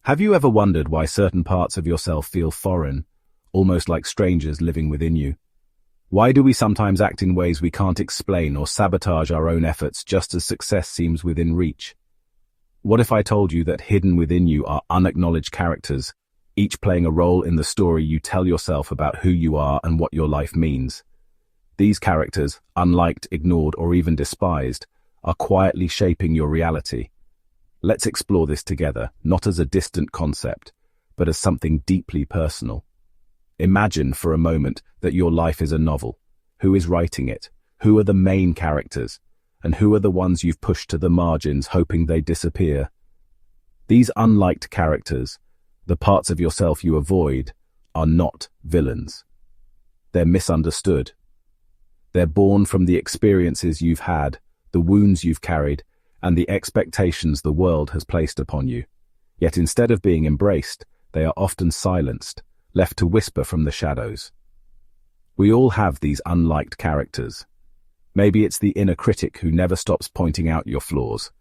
Have you ever wondered why certain parts of yourself feel foreign, almost like strangers living within you? Why do we sometimes act in ways we can't explain or sabotage our own efforts just as success seems within reach? What if I told you that hidden within you are unacknowledged characters, each playing a role in the story you tell yourself about who you are and what your life means? These characters, unliked, ignored, or even despised, are quietly shaping your reality. Let's explore this together, not as a distant concept, but as something deeply personal. Imagine for a moment that your life is a novel. Who is writing it? Who are the main characters? And who are the ones you've pushed to the margins hoping they disappear? These unliked characters, the parts of yourself you avoid, are not villains. They're misunderstood. They're born from the experiences you've had, the wounds you've carried, and the expectations the world has placed upon you. Yet instead of being embraced, they are often silenced, left to whisper from the shadows. We all have these unliked characters. Maybe it's the inner critic who never stops pointing out your flaws.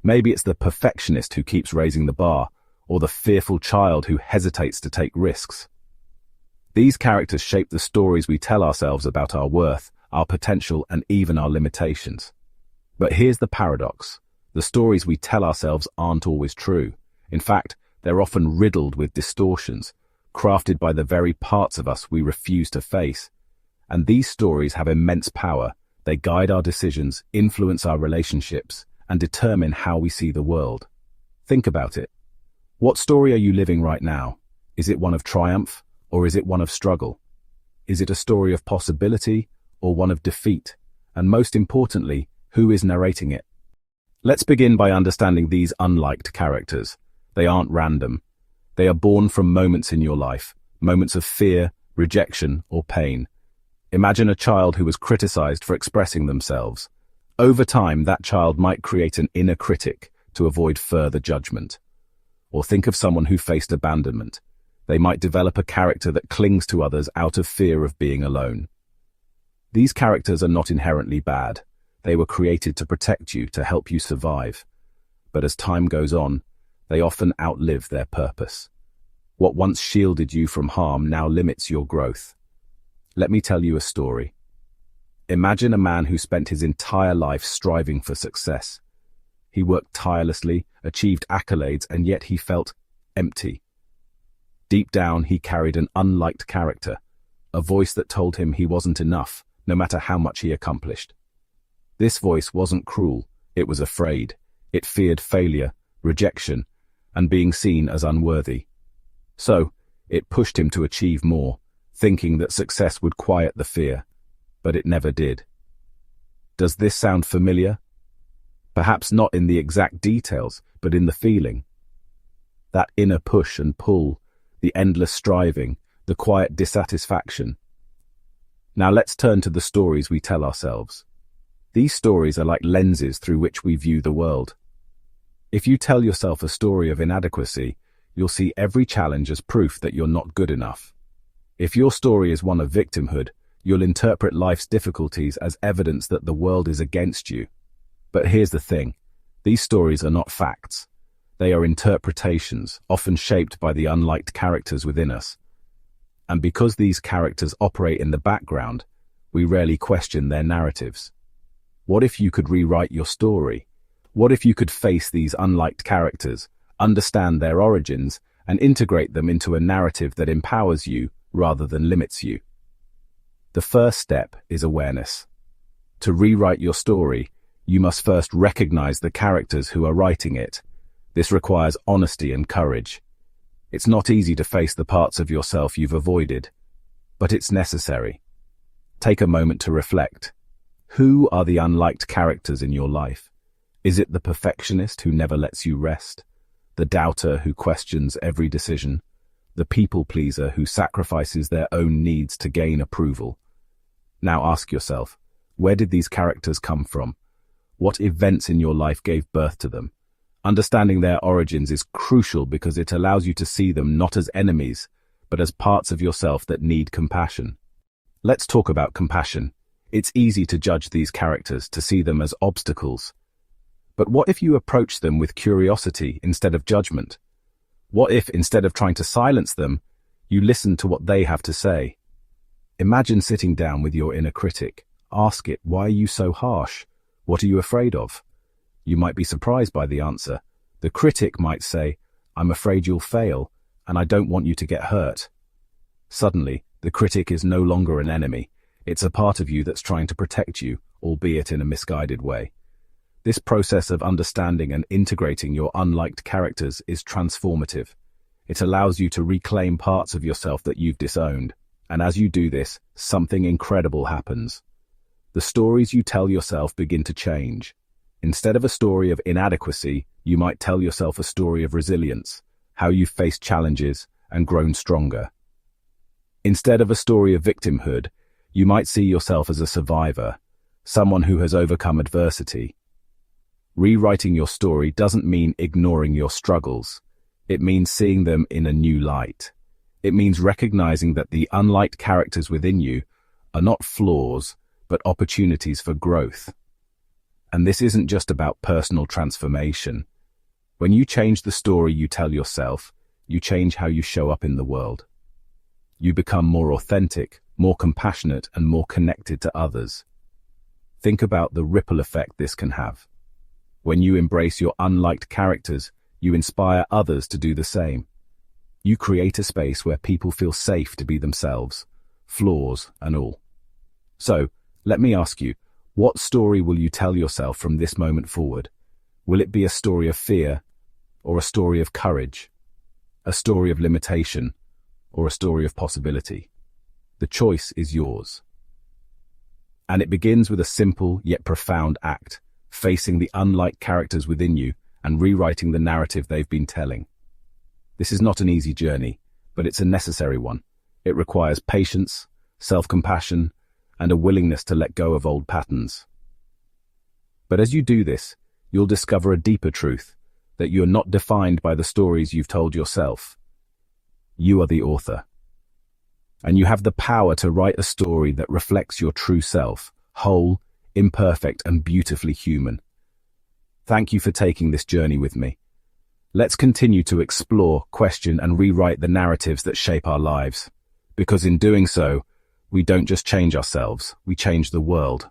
Maybe it's the perfectionist who keeps raising the bar, or the fearful child who hesitates to take risks. These characters shape the stories we tell ourselves about our worth, our potential, and even our limitations. But here's the paradox. The stories we tell ourselves aren't always true. In fact, they're often riddled with distortions, crafted by the very parts of us we refuse to face. And these stories have immense power. They guide our decisions, influence our relationships, and determine how we see the world. Think about it. What story are you living right now? Is it one of triumph, or is it one of struggle? Is it a story of possibility, or one of defeat? And most importantly, who is narrating it? Let's begin by understanding these unliked characters. They aren't random. They are born from moments in your life, moments of fear, rejection, or pain. Imagine a child who was criticized for expressing themselves. Over time, that child might create an inner critic to avoid further judgment. Or think of someone who faced abandonment. They might develop a character that clings to others out of fear of being alone. These characters are not inherently bad. They were created to protect you, to help you survive. But as time goes on, they often outlive their purpose. What once shielded you from harm now limits your growth. Let me tell you a story. Imagine a man who spent his entire life striving for success. He worked tirelessly, achieved accolades, and yet he felt empty. Deep down, he carried an unliked character, a voice that told him he wasn't enough, no matter how much he accomplished. This voice wasn't cruel, it was afraid. It feared failure, rejection, and being seen as unworthy. So, it pushed him to achieve more, thinking that success would quiet the fear, but it never did. Does this sound familiar? Perhaps not in the exact details, but in the feeling. That inner push and pull, the endless striving, the quiet dissatisfaction. Now let's turn to the stories we tell ourselves. These stories are like lenses through which we view the world. If you tell yourself a story of inadequacy, you'll see every challenge as proof that you're not good enough. If your story is one of victimhood, you'll interpret life's difficulties as evidence that the world is against you. But here's the thing. These stories are not facts. They are interpretations, often shaped by the unliked characters within us. And because these characters operate in the background, we rarely question their narratives. What if you could rewrite your story? What if you could face these unliked characters, understand their origins, and integrate them into a narrative that empowers you rather than limits you? The first step is awareness. To rewrite your story, you must first recognize the characters who are writing it. This requires honesty and courage. It's not easy to face the parts of yourself you've avoided, but it's necessary. Take a moment to reflect. Who are the unliked characters in your life? Is it the perfectionist who never lets you rest? The doubter who questions every decision? The people pleaser who sacrifices their own needs to gain approval? Now ask yourself, where did these characters come from? What events in your life gave birth to them? Understanding their origins is crucial because it allows you to see them not as enemies, but as parts of yourself that need compassion. Let's talk about compassion. It's easy to judge these characters, to see them as obstacles. But what if you approach them with curiosity instead of judgment? What if, instead of trying to silence them, you listen to what they have to say? Imagine sitting down with your inner critic. Ask it, why are you so harsh? What are you afraid of? You might be surprised by the answer. The critic might say, I'm afraid you'll fail, and I don't want you to get hurt. Suddenly, the critic is no longer an enemy. It's a part of you that's trying to protect you, albeit in a misguided way. This process of understanding and integrating your unliked characters is transformative. It allows you to reclaim parts of yourself that you've disowned. And as you do this, something incredible happens. The stories you tell yourself begin to change. Instead of a story of inadequacy, you might tell yourself a story of resilience, how you've faced challenges and grown stronger. Instead of a story of victimhood, you might see yourself as a survivor, someone who has overcome adversity. Rewriting your story doesn't mean ignoring your struggles. It means seeing them in a new light. It means recognizing that the unliked characters within you are not flaws, but opportunities for growth. And this isn't just about personal transformation. When you change the story you tell yourself, you change how you show up in the world. You become more authentic, more compassionate, and more connected to others. Think about the ripple effect this can have. When you embrace your unliked characters, you inspire others to do the same. You create a space where people feel safe to be themselves, flaws and all. So, let me ask you, what story will you tell yourself from this moment forward? Will it be a story of fear, or a story of courage? A story of limitation, or a story of possibility? The choice is yours. And it begins with a simple yet profound act, facing the unliked characters within you and rewriting the narrative they've been telling. This is not an easy journey, but it's a necessary one. It requires patience, self-compassion, and a willingness to let go of old patterns. But as you do this, you'll discover a deeper truth, that you're not defined by the stories you've told yourself. You are the author. And you have the power to write a story that reflects your true self, whole, imperfect, and beautifully human. Thank you for taking this journey with me. Let's continue to explore, question, and rewrite the narratives that shape our lives. Because in doing so, we don't just change ourselves, we change the world.